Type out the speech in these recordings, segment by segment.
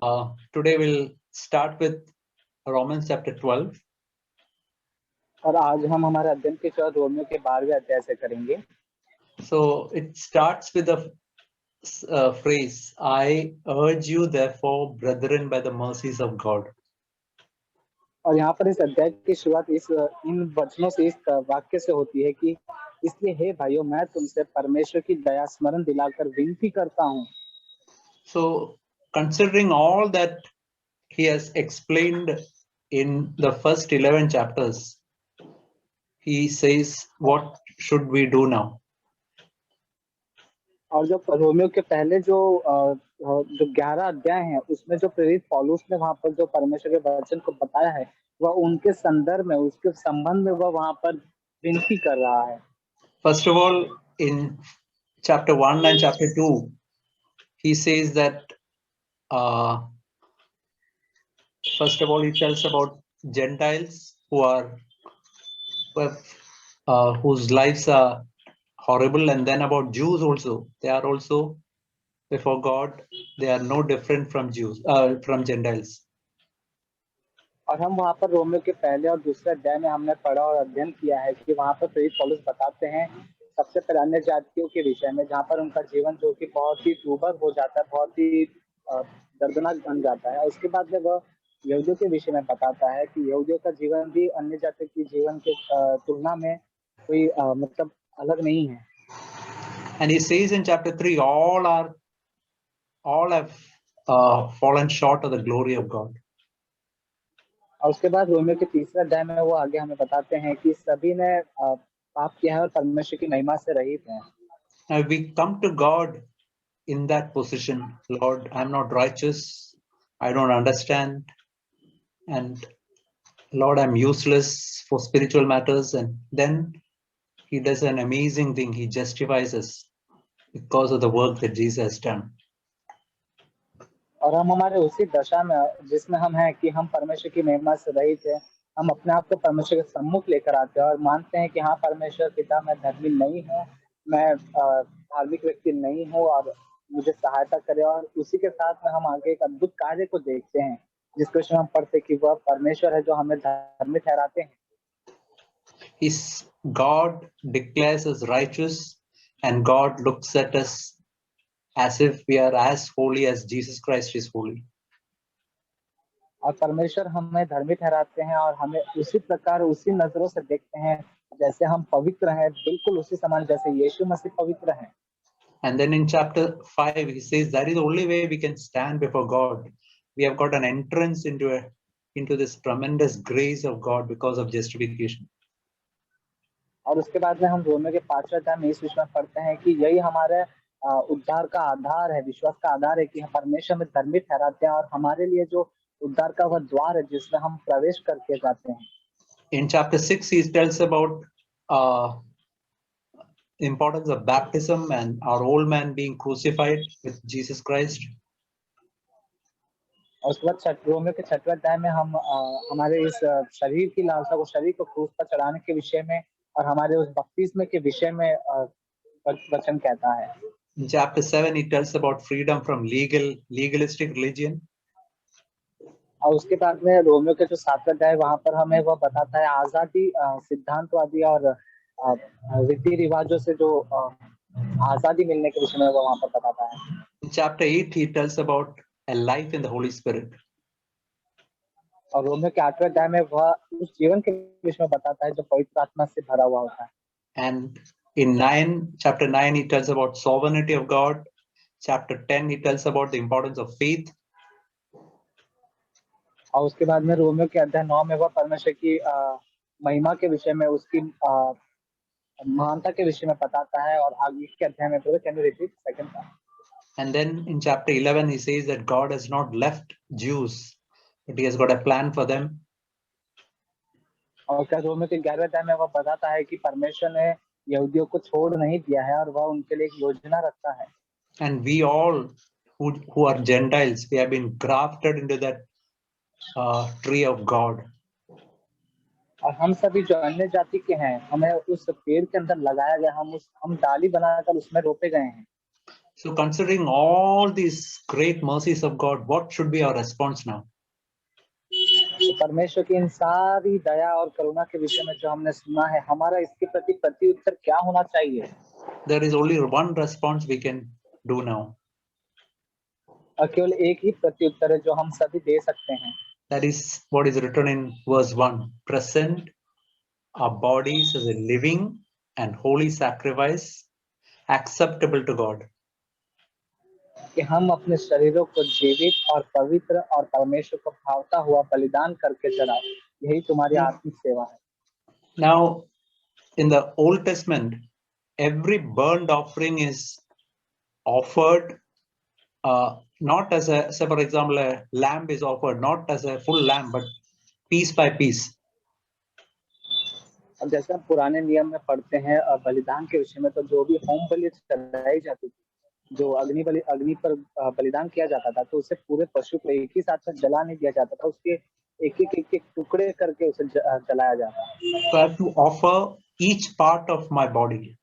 Today we'll start with Romans chapter 12. और आज हम हमारे अध्ययन के साथ रोमियो के 12वें अध्याय से करेंगे। So it starts with the phrase, I urge you therefore, brethren, by the mercies of God. और यहाँ पर इस अध्याय की शुरुआत इन वचनों से, इस वाक्य से होती है कि इसलिए हे भाइयों, मैं तुमसे परमेश्वर की दया स्मरण दिलाकर विनती करता हूँ। So considering all that he has explained in the first 11 chapters, he says, what should we do now? और जो रोमियो के पहले जो 11 अध्याय हैं, उसमें जो प्रेरित पौलुस ने वहां पर जो परमेश्वर के वचन को बताया है, वह उनके संदर्भ में, उसके संबंध में वह वहां पर विनती कर रहा है। First of all, in chapter 1 and chapter 2, he says that first of all, he tells about Gentiles whose lives are horrible, and then about Jews also. They are also before God. They are no different from from Gentiles. और हम वहाँ पर Romeo के पहले और दूसरे अध्याय में हमने पढ़ा और अध्ययन किया है कि वहाँ पर प्रेरित पौलुस बताते हैं सबसे पहले अन्य जातियों के विषय में, जहाँ पर उनका जीवन जो कि बहुत ही दुर्भर हो जाता है, बहुत ही दर्दनाक बन जाता है। उसके बाद में वह यहूदियों के विषय में बताता है कि यहूदियों का जीवन भी अन्य जातियों के जीवन के तुलना में कोई मतलब अलग नहीं है। And he says in chapter 3, all have fallen short of the glory of God. और उसके बाद रोमियो के तीसरे अध्याय में वो आगे हमें बताते हैं कि सभी ने पाप किया है और परमेश्वर की महिमा से रहित हैं। Now we come to God in that position. Lord, I'm not righteous. I don't understand. And Lord, I'm useless for spiritual matters. And then he does an amazing thing. He justifies us because of the work that Jesus has done. और हम हमारे उसी दशा में जिसमें हम हैं कि हम परमेश्वर की महिमा से रहित हैं, हम अपने आप को परमेश्वर के सम्मुख लेकर आते हैं और मानते हैं कि हाँ, परमेश्वर पिता, मैं धर्मी नहीं हूँ, मैं धार्मिक व्यक्ति नहीं हूँ और मुझे सहायता करे। और उसी के साथ में हम आगे एक अद्भुत कार्य को देखते हैं जिसको हम पढ़ते कि वह परमेश्वर है जो हमें धर्मी ठहराते हैं। His God declares us righteous, and God looks at us as if we are as holy as Jesus Christ is holy. और परमेश्वर हमें धर्मी ठहराते हैं और हमें उसी प्रकार, उसी नजरों से देखते हैं जैसे हम पवित्र हैं, बिल्कुल उसी समान जैसे यीशु मसीह पवित्र हैं। And then in chapter 5, he says that is the only way we can stand before God. We have got an entrance into this tremendous grace of God because of justification. और उसके बाद में हम रोमियो के 5वें अध्याय में इस विषय में पढ़ते हैं कि यही हमारे उद्धार का आधार है, विश्वास का आधार है कि हम परमेश्वर में धर्मी ठहराते हैं और हमारे लिए जो उद्धार का वह द्वार है जिसमें हम प्रवेश करके जाते हैं। In chapter 6, he tells about the importance of baptism and our old man being crucified with Jesus Christ. और उसके बाद रोमियो के 6वें अध्याय में हम हमारे इस शरीर की लालसा को, शरीर को क्रूस पर चढ़ाने के विषय में और हमारे उस बपतिस्मे के विषय में वचन कहता है। In chapter 7, he tells about freedom from legalistic religion. और उसके बाद में रोमियो के जो 7वें अध्याय, वहां पर हमें वह बताता है आजादी, सिद्धांतवादी और रीति रिवाजों से जो आजादी मिलने के विषय में वो वहां पर बताता है। In chapter 8, he tells about a life in the Holy Spirit. और रोमियो के 8वें अध्याय में वह उस जीवन के विषय में बताता है जो पवित्र आत्मा से भरा हुआ होता है। And in chapter 9, he tells about sovereignty of God. Chapter 10, he tells about the importance of faith. और उसके बाद में रोमियो के अध्याय 9 में वह परमेश्वर की महिमा के विषय में, उसकी महानता के विषय में बताता है। और आगे के अध्याय में can you repeat second part? And then in chapter 11, he says that God has not left Jews, but he has got a plan for them. और क्या रोमियो के 11वें अध्याय में वह बताता है कि परमेश्वर ने यहूदियों को छोड़ नहीं दिया है और वह उनके लिए एक योजना रखता है। And we all who are Gentiles, we have been grafted into that tree of God. और हम सभी जो अन्य जाति के हैं, हमें उस पेड़ के अंदर लगाया गया, हम डाली बनाकर उसमें रोपे गए हैं। So considering all these great mercies of God, what should be our response now? तो परमेश्वर की इन सारी दया और करुणा के विषय में जो हमने सुना है, हमारा इसके प्रति प्रत्युत्तर क्या होना चाहिए? There is only one response we can do now. और केवल एक ही प्रत्युत्तर है जो हम सभी दे सकते हैं. That is what is written in verse 1. Present our bodies as a living and holy sacrifice, acceptable to God. कि हम अपने शरीरों को जीवित और पवित्र और परमेश्वर को भावता हुआ बलिदान करके चढ़ाओ. यही तुम्हारी आत्मिक सेवा है. Now, in the Old Testament, every burnt offering is offered not as a, say for example, a lamb is offered not as a full lamb, but piece by piece. अब जैसे हम पुराने नियम में पढ़ते हैं बलिदान के विषय में, तो जो भी होम बलि चढ़ाई जाती थी, जो अग्नि पर बलिदान किया जाता था, तो उसे पूरे पशु को एक ही साथ में जला नहीं दिया जाता था. उसके एक एक टुकड़े करके उसे जलाया जाता. So I have to offer each part of my body.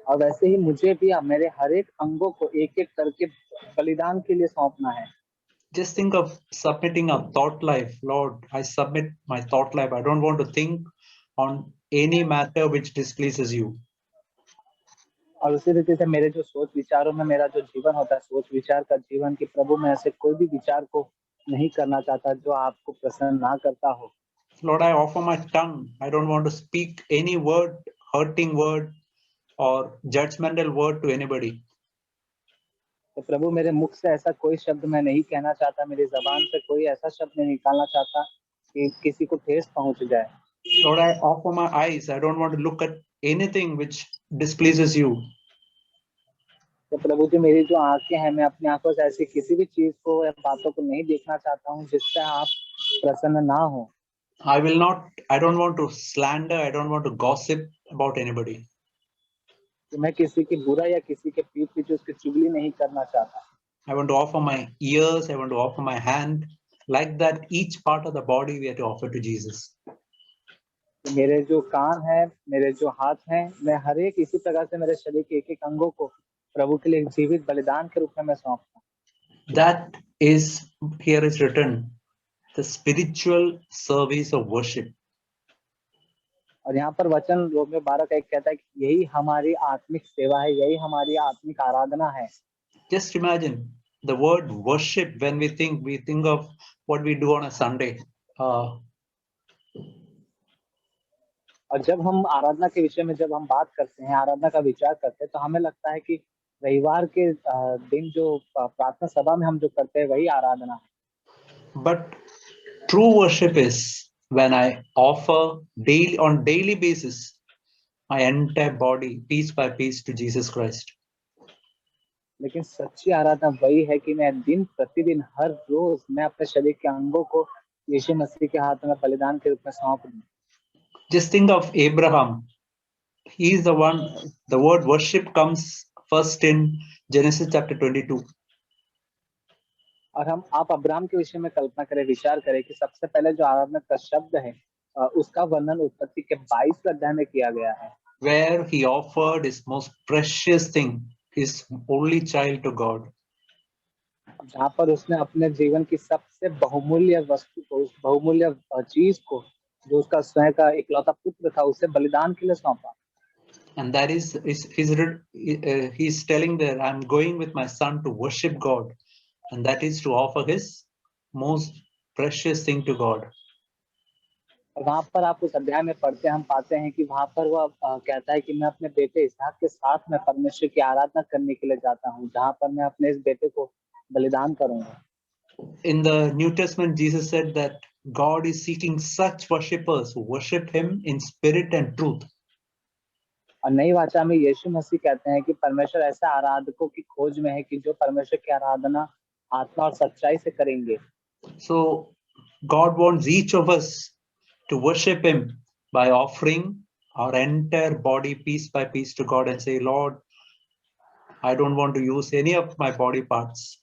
और वैसे ही मुझे भी मेरे हर एक अंगों को एक एक करके बलिदान के लिए सौंपना है. Just think of submitting a thought life. Lord, I submit my thought life. I don't want to think on any matter which displeases you. और उसी रीति से मेरे जो सोच विचारों में मेरा जो जीवन होता है, सोच विचार का जीवन, कि प्रभु मैं ऐसे कोई भी विचार को नहीं करना चाहता जो आपको प्रसन्न ना करता हो. Lord, I offer my tongue. I don't want to speak any word, hurting word or judgmental word to anybody. तो प्रभु मेरे मुख से ऐसा कोई शब्द मैं नहीं कहना चाहता, मेरी जबान से कोई ऐसा शब्द नहीं निकालना चाहता कि किसी को ठेस पहुंच जाए. Lord, I offer my eyes. I don't want to look at anything which displeases you. तो प्रभु जी मेरी जो आंखें हैं, मैं अपनी आंखों से ऐसी किसी भी चीज को या बातों को नहीं देखना चाहता हूँ जिससे आप प्रसन्न ना हो. I don't want to slander. I don't want to gossip about anybody. तो मैं किसी की बुरा या किसी के पीठ पीछे उसकी चुगली नहीं करना चाहता. I want to offer my ears. I want to offer my hand. Like that, each part of the body we have to offer to Jesus. तो मेरे जो कान है, मेरे जो हाथ हैं, मैं हर एक इसी प्रकार से मेरे शरीर के एक एक अंगों को प्रभु के लिए जीवित बलिदान के रूप में मैं सौंपता. That is, here is written, the spiritual service of worship. और यहाँ पर वचन रोमियो 12 का 1 कहता है कि यही हमारी आत्मिक सेवा है, यही हमारी आत्मिक आराधना है. Just imagine the word worship. When we think of what we do on a Sunday. और जब हम आराधना के विषय में जब हम बात करते हैं, आराधना का विचार करते हैं, तो हमें लगता है कि रविवार के दिन जो प्रार्थना सभा में हम जो करते हैं वही आराधना है. But true worship is when I offer on daily basis my entire body piece by piece to Jesus Christ. लेकिन सच्ची आराधना वही है कि मैं दिन प्रतिदिन हर रोज मैं अपने शरीर के अंगों को यीशु मसीह के हाथ में बलिदान के रूप में सौंप दूं. Just think of Abraham. He is the one. The word worship comes first in Genesis chapter 22. और आप अब्राहम के विषय में कल्पना करें, विचार करें कि सबसे पहले जो आराधना का शब्द है उसका वर्णन उत्पत्ति के 22वें अध्याय में किया गया है. Where he offered his most precious thing, his only child, to God. जहाँ पर उसने अपने जीवन की सबसे बहुमूल्य वस्तु को, उस बहुमूल्य चीज को, जो उसका स्वयं का इकलौता पुत्र था, उसे बलिदान के लिए सौंपा. And that he's telling there, I'm going with my son to worship God, and that is to offer his most precious thing to God. वहां पर आप उस अध्याय में पढ़ते हैं, हम पाते हैं कि वहां पर वह कहता है कि मैं अपने बेटे इसहाक के साथ में परमेश्वर की आराधना करने के लिए जाता हूँ, जहां पर मैं अपने इस बेटे को बलिदान करूंगा. In the New Testament, Jesus said that God is seeking such worshippers who worship him in spirit and truth. और नई वाचा में यीशु मसीह कहते हैं कि परमेश्वर ऐसे आराधकों की खोज में है कि जो परमेश्वर की आराधना आत्मा और सच्चाई से करेंगे. So God wants each of us to worship him by offering our entire body piece by piece to God and say, Lord, I don't want to use any of my body parts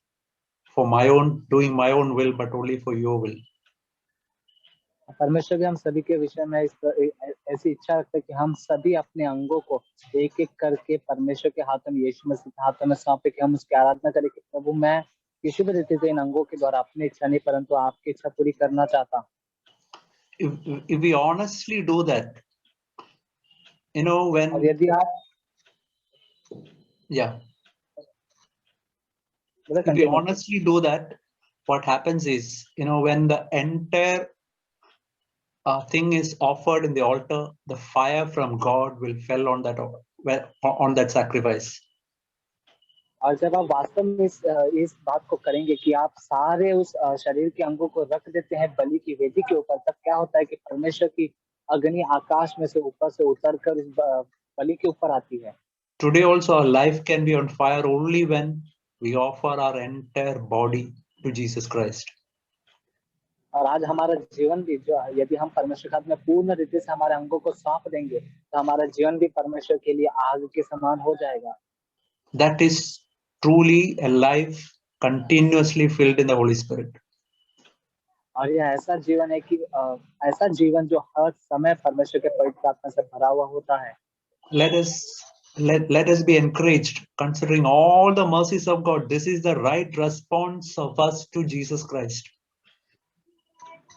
for my own, doing my own will, but only for your will. परमेश्वर भी हम सभी के विषय में ऐसी इच्छा रखते हैं कि हम सभी अपने अंगों को एक एक करके परमेश्वर के हाथों में, यीशु मसीह के हाथों में सौंपे कि हम उसकी आराधना करें कि प्रभु मैं किसी भी रीति से इन अंगों के द्वारा अपनी इच्छा नहीं परंतु आपकी इच्छा पूरी करना चाहता हूँ। If we honestly do that, और when, यदि आप yeah, बोले if we continue. honestly do that, what happens is, when the entire thing is offered in the altar, the fire from God will fall on that sacrifice. और जब आप वास्तव में इस बात को करेंगे कि आप सारे उस शरीर के अंगों को रख देते हैं बलि की वेदी के ऊपर, तब क्या होता है कि परमेश्वर की अग्नि आकाश में से ऊपर से उतर कर उस बलि के ऊपर आती है। Today also our life can be on fire only when we offer our entire body to Jesus Christ. और आज हमारा जीवन भी जो यदि हम परमेश्वर के हाथ में पूर्ण रीति से हमारे अंगों को सौंप देंगे तो हमारा जीवन भी परमेश्वर के लिए आग के समान हो जाएगा। That is truly a life continuously filled in the Holy Spirit. और यह ऐसा जीवन है कि ऐसा जीवन जो हर समय परमेश्वर के पवित्र आत्मा से भरा हुआ होता है। Let us be encouraged, considering all the mercies of God. This is the right response of us to Jesus Christ.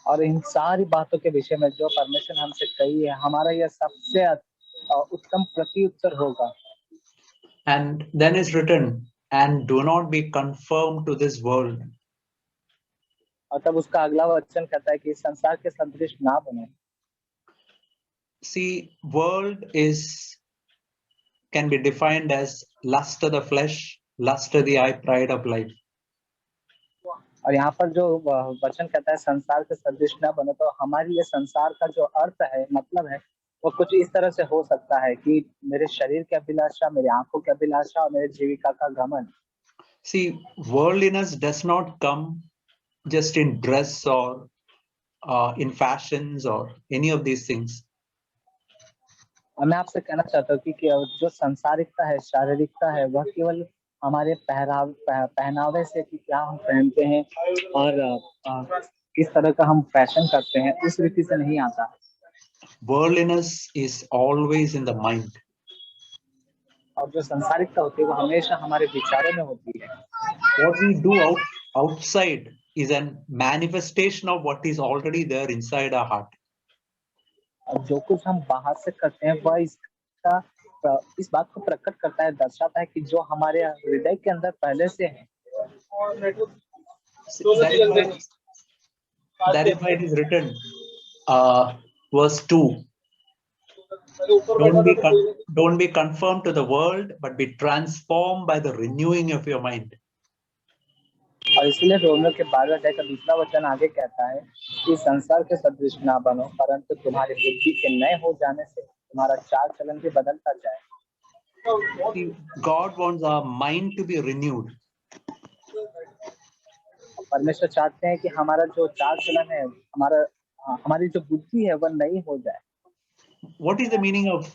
और इन सारी बातों के विषय में जो परमेश्वर ने हमसे कही है, हमारा यह सबसे उत्तम प्रत्युत्तर होगा। And then is written, and do not be conformed to this world. और तब उसका अगला वचन कहता है कि इस संसार के सदृश ना बने। See, world can be defined as lust of the flesh, lust of the eye, pride of life. और यहाँ पर जो वचन कहता है संसार के सदृश न बने, तो हमारी ये संसार का जो अर्थ है, मतलब है, वो कुछ इस तरह से हो सकता है कि मेरे शरीर की अभिलाषा, मेरी आंखों की अभिलाषा और मेरे जीविका का घमंड। See, worldliness does not come just in dress or in fashions or any of these things. और मैं आपसे कहना चाहता हूँ कि जो संसारिकता है, शारीरिकता है, वह केवल हमारे पहनावे से कि क्या हम पहनते हैं और किस तरह का हम फैशन करते हैं, उस रीति से नहीं आता। Worldliness is always in the mind. और जो संसारिकता होती है वो हमेशा हमारे विचारों में होती है। What we do outside is a manifestation of what is already there inside our heart. और जो कुछ हम बाहर से करते हैं वह इस बात को प्रकट करता है, दर्शाता है कि जो हमारे हृदय के अंदर पहले से है। That is why it is written, verse 2. Don't be conformed to the world, but be transformed by the renewing of your mind. और इसलिए रोमियो के 12वें अध्याय का दूसरा वचन आगे कहता है कि संसार के सदृश ना बनो, परंतु तुम्हारी बुद्धि के नए हो जाने से तुम्हारा चाल चलन भी बदलता जाए। God wants our mind to be renewed. परमेश्वर चाहते हैं कि हमारा जो चाल चलन है, हमारी जो बुद्धि है वह नई हो जाए। What is the meaning of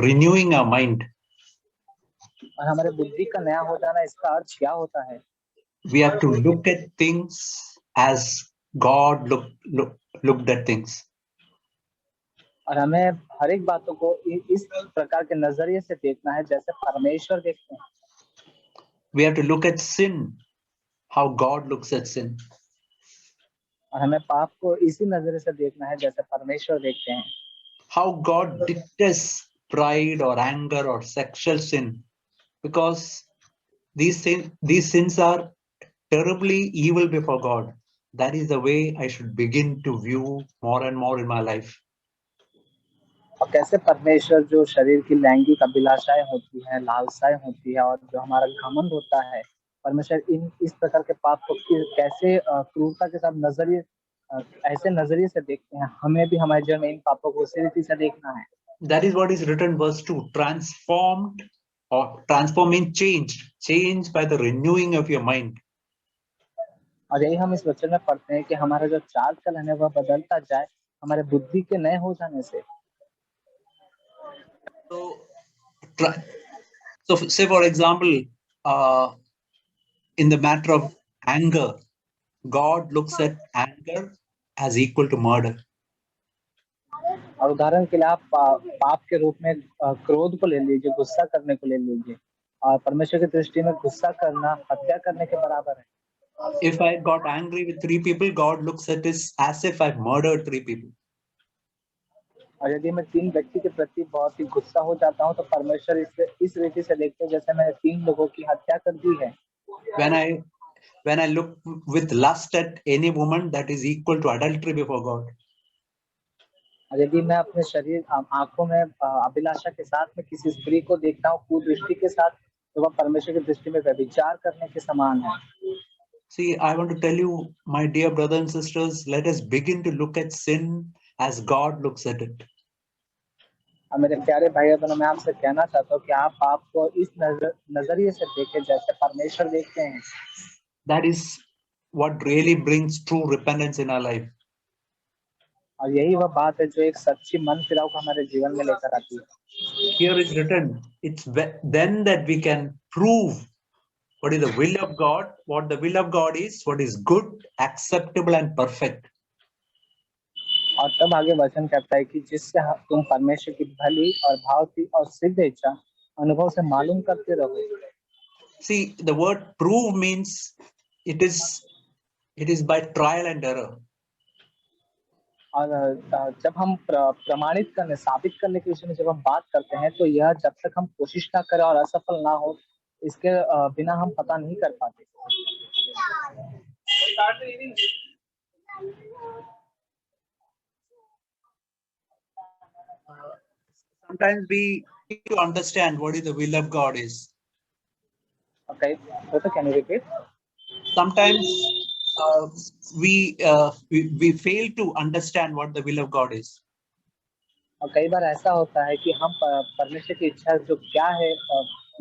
renewing our mind? और हमारे बुद्धि का नया हो जाना, इसका अर्थ क्या होता है? We have to look at things as God looked at things. और हमें हर एक बातों को इस प्रकार के नजरिए से देखना है जैसे परमेश्वर देखते हैं। We have to look at sin how God looks at sin. और हमें पाप को इसी नजरिए से देखना है जैसे परमेश्वर देखते हैं। How God detests pride or anger or sexual sin, because these sins are terribly evil before God. That is the way I should begin to view more and more in my life. और कैसे परमेश्वर जो शरीर की लैंगिक अभिलाषाएं होती हैं, लालसाएं होती है और जो हमारा घमंड होता है, परमेश्वर इस प्रकार के पाप को कैसे क्रूरता के साथ ऐसे नजरिए से देखते हैं। हमें भी हमारे जीवन में इन पापों को उसी रीति से देखना है। That is what is written, verse 2. Transformed or transforming, changed by the renewing of your mind. और यही हम इस वचन में पढ़ते हैं कि हमारा जो चाल चलन है वह बदलता जाए हमारे बुद्धि के नए हो जाने से। So say for example, in the matter of anger, God looks at anger as equal to murder. और उदाहरण के लिए आप पाप के रूप में क्रोध को ले लीजिए, गुस्सा करने को ले लीजिए। और परमेश्वर की दृष्टि में गुस्सा करना हत्या करने के बराबर है। If I got angry with 3 people, God looks at it as if I've murdered 3 people. और यदि मैं 3 व्यक्ति के प्रति बहुत ही गुस्सा हो जाता हूँ, तो परमेश्वर इसे इस रीति से देखते हैं जैसे मैंने 3 लोगों की हत्या कर दी है। When I look with lust at any woman, that is equal to adultery before God. और यदि मैं अपने शरीर आंखों में अभिलाषा के साथ में किसी स्त्री को देखता हूँ कुदृष्टि के साथ, तो वह परमेश्वर की दृष्टि में व्यभिचार करने के समान है। See, I want to tell you, my dear brothers and sisters, let us begin to look at sin as God looks at it. और मेरे प्यारे भाई बहनों, मैं आपसे कहना चाहता हूँ कि आप आपको इस नजरिए से देखें जैसे परमेश्वर देखते हैं। That is what really brings true repentance in our life. और यही वह बात है जो एक सच्ची मन फिराव को हमारे जीवन में लेकर आती है। Here is written, it's then that we can prove what is the will of God, what the will of God is, what is good, acceptable and perfect. और तब आगे वचन कहता है कि जिससे तुम परमेश्वर की भली और भावती और सिद्ध इच्छा अनुभव से मालूम करते रहो। See, the word prove means it is by trial and error. और जब हम प्रमाणित करने, साबित करने के विषय में जब हम बात करते हैं, तो यह जब तक हम कोशिश ना करें और असफल ना हो, इसके बिना हम पता नहीं कर पाते। Sometimes we need to understand what is the will of God is. Okay, so can you repeat? Sometimes we fail to understand what the will of God is. और कई बार ऐसा होता है कि हम परमेश्वर की इच्छा जो क्या है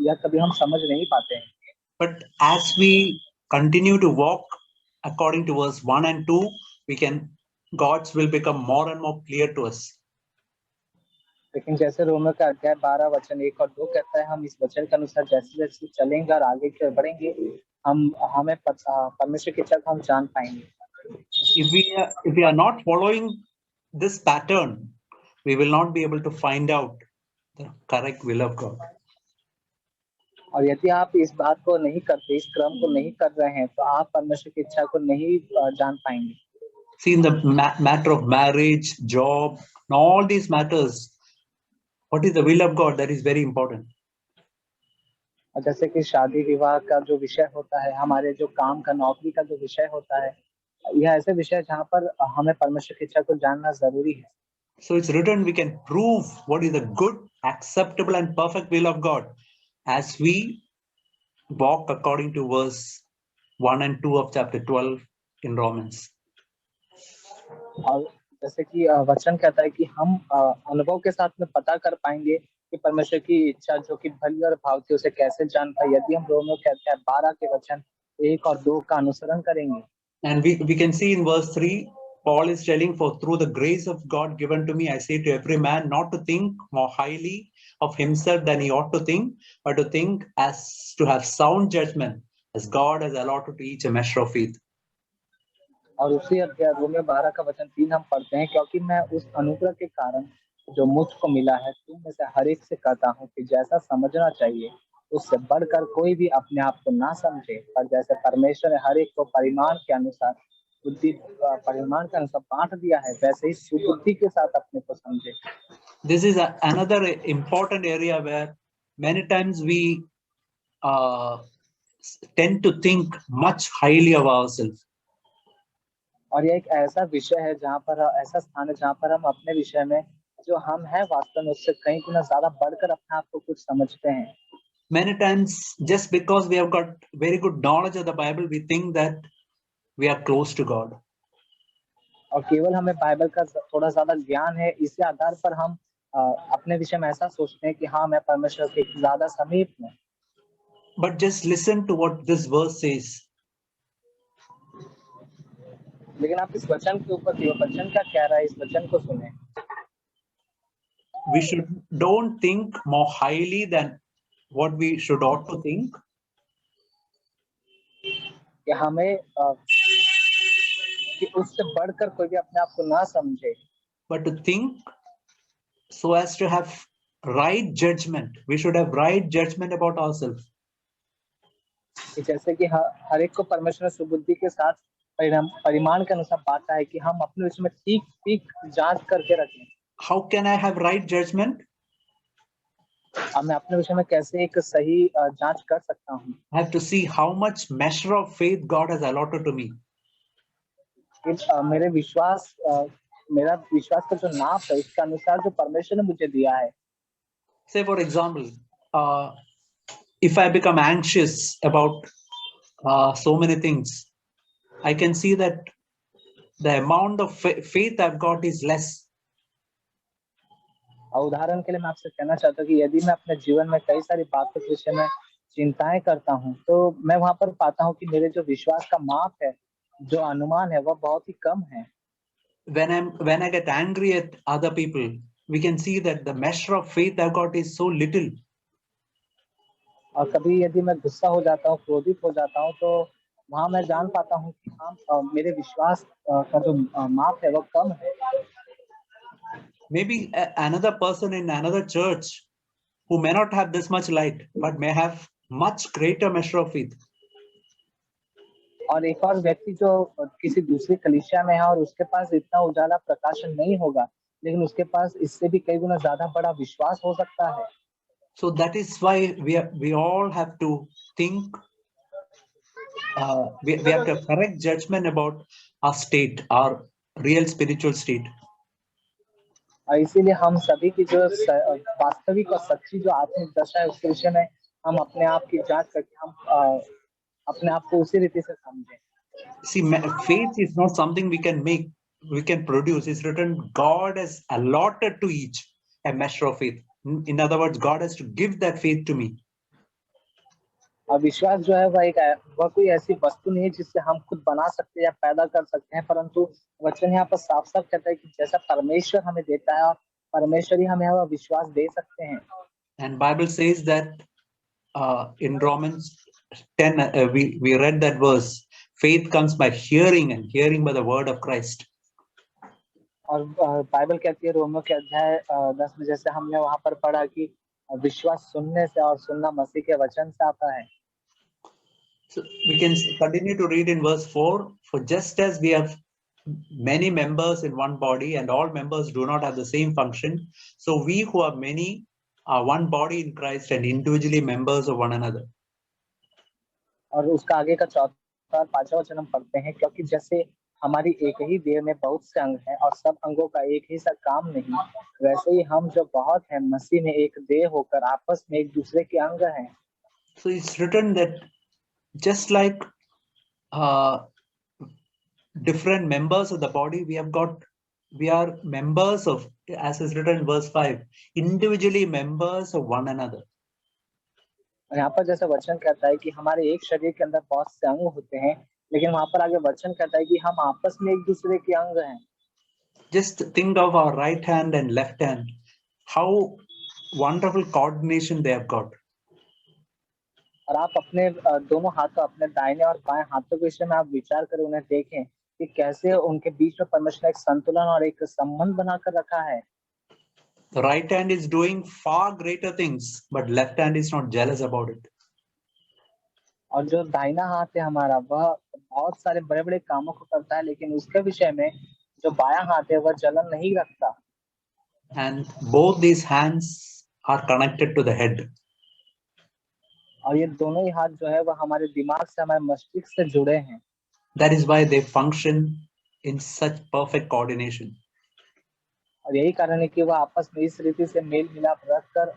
यह कभी हम समझ नहीं पाते हैं। But as we continue to walk according to verse 1 and 2, God's will become more and more clear to us. लेकिन जैसे रोमियो का अध्याय 12 वचन 1 और 2 कहता है, हम इस वचन के अनुसार जैसे जैसे चलेंगे और आगे की ओर बढ़ेंगे, हमें परमेश्वर की इच्छा को हम जान पाएंगे। If we are not following this pattern, we will not be able to find out the correct will of God. और यदि आप इस बात को नहीं करते, इस क्रम को नहीं कर रहे हैं, तो आप परमेश्वर की इच्छा को नहीं जान पाएंगे। See, in the matter of marriage, job, and all these matters, what is the will of God? That is very important. और जैसे कि शादी विवाह का जो विषय होता है, हमारे जो काम का, नौकरी का जो विषय होता है, यह ऐसे विषय जहाँ पर हमें परमेश्वर की इच्छा को जानना जरूरी है। So it's written, we can prove what is the good, acceptable and perfect will of God as we walk according to verse 1 and 2 of chapter 12 in Romans. और जैसे कि वचन कहता है कि हम अनुभव के साथ में पता कर पाएंगे कि परमेश्वर की इच्छा जो कि भली और भावती उसे कैसे जान पाए, यदि हम रोमियो के अध्याय 12 के वचन 1 और 2 का अनुसरण करेंगे। And we can see in verse 3, Paul is telling, for through the grace of God given to me, I say to every man not to think more highly of himself than he ought to think, but to think as to have sound judgment, as God has allotted to each a measure of faith. और उसी अध्याय Romeo 12 का वचन 3 हम पढ़ते हैं, क्योंकि मैं उस अनुग्रह के कारण जो मुझको मिला है तुम में से हर एक से कहता हूँ कि जैसा समझना चाहिए उससे बढ़कर कोई भी अपने आप को ना समझे, पर जैसे परमेश्वर ने हर एक को परिमाण के अनुसार बांट दिया है, वैसे ही सुबुद्धि के साथ अपने को समझे। This is another important area where many times we tend to think much highly of ourselves. और यह एक ऐसा विषय है जहाँ पर, ऐसा स्थान है जहाँ पर हम अपने विषय में जो हम हैं वास्तव में उससे कई गुना ज्यादा बढ़कर अपने आप को कुछ समझते हैं। Many times, just because we have got very good knowledge of the Bible, we think that we are close to God. और केवल हमें बाइबल का थोड़ा ज्यादा ज्ञान है, इसी आधार पर हम अपने विषय में ऐसा सोचते हैं कि हाँ, मैं परमेश्वर के ज्यादा समीप हूँ। But just listen to what this verse says. लेकिन आप इस वचन के ऊपर, वचन क्या कह रहा है, इस वचन को सुने। We don't think more highly than what we should ought to think. कि हमें कि उससे बढ़कर कोई भी अपने आप को ना समझे, but to think so as to have right judgment. We should have right judgment about ourselves. कि जैसे कि हर एक को परमेश्वर सुबुद्धि के साथ परिमाण के अनुसार बांटा है कि हम अपने उसमें ठीक ठीक जांच करके रखें। How can I have right judgment? अब मैं अपने विषय में कैसे एक सही जांच कर सकता हूँ? I have to see how much measure of faith God has allotted to me. मेरा विश्वास का जो नाप है उसके अनुसार जो परमेश्वर ने मुझे दिया है। Say for example, if I become anxious about so many things, I can see that the amount of faith I've got is less. उदाहरण के लिए मैं आपसे कहना चाहता हूँ कि यदि मैं अपने जीवन में कई सारी बातों के विषय में चिंताएं करता हूँ, तो मैं वहां पर पाता हूँ कि मेरे जो विश्वास का माप है, जो अनुमान है, वह बहुत ही कम है। When I get angry at other people, we can see that the measure of faith I've got is so little. और कभी यदि मैं गुस्सा हो जाता हूँ, क्रोधित हो जाता हूँ, तो वहां मैं जान पाता हूँ कि हाँ, मेरे विश्वास का जो माप है वह कम है। Maybe another person in another church who may not have this much light, but may have much greater measure of faith. और एक और व्यक्ति जो किसी दूसरी कलीसिया में है और उसके पास इतना उजाला प्रकाशन नहीं होगा, लेकिन उसके पास इससे भी कई गुना ज्यादा बड़ा विश्वास हो सकता है। So that is why we all have to think. We have to have correct judgment about our state, our real spiritual state. और इसीलिए हम सभी की जो वास्तविक और सच्ची जो आत्मिक दशा है उसके विषय में हम अपने आप की जांच करके हम अपने आप को उसी रीति से समझें। See, faith is not something we can make, we can produce. It's written, God has allotted to each a measure of faith. In other words, God has to give that faith to me. और विश्वास जो है वह कोई ऐसी वस्तु नहीं है जिससे हम खुद बना सकते हैं या पैदा कर सकते हैं, परंतु वचन यहाँ पर साफ साफ कहता है कि जैसा परमेश्वर हमें देता है और परमेश्वर ही हमें वह विश्वास दे सकते हैं। And Bible says that in Romans 10, we read that verse, faith comes by hearing and hearing by the word of Christ. और बाइबल कहती है रोमियो के अध्याय 10 में, जैसे हमने वहां पर पढ़ा कि विश्वास सुनने से और सुनना मसीह के वचन से आता है। So we can continue to read in verse 4, for just as we have many members in one body and all members do not have the same function, so we who are many are one body in Christ and individually members of one another. और उसका आगे का चौथा और पांचवा वचन हम पढ़ते हैं, क्योंकि जैसे हमारी एक ही देह में बहुत से अंग हैं और सब अंगों का एक ही सा काम नहीं, वैसे ही हम जो बहुत हैं मसीह में एक देह होकर आपस में एक दूसरे के अंग हैं। So it's written that just like different members of the body, we are members of, as is written in verse 5, individually members of one another. और यहाँ पर जैसे वचन कहता है कि हमारे एक शरीर के अंदर बहुत से अंग होते हैं, लेकिन वहां पर आगे वचन कहता है कि हम आपस में एक दूसरे के अंग हैं। Just think of our right hand and left hand, how wonderful coordination they have got. और आप अपने दोनों हाथों, अपने दाहिने और बाएं हाथों के विषय में आप विचार करें, उन्हें देखें कि कैसे उनके बीच में परमेश्वर ने एक संतुलन और एक संबंध बनाकर रखा है। The right hand is doing far greater things, but left hand is not jealous about it. और जो दाहिना हाथ है हमारा, वह बहुत सारे बड़े बड़े कामों को करता है, लेकिन उसके विषय में जो बायां हाथ है वह जलन नहीं रखता। And both these hands are connected to the head. और ये दोनों ही हाथ जो है वह हमारे दिमाग से, हमारे मस्तिष्क से जुड़े हैं। That is why they function in such perfect coordination. और यही कारण है कि वह आपस में इस रीति से मेल मिलाप रखकर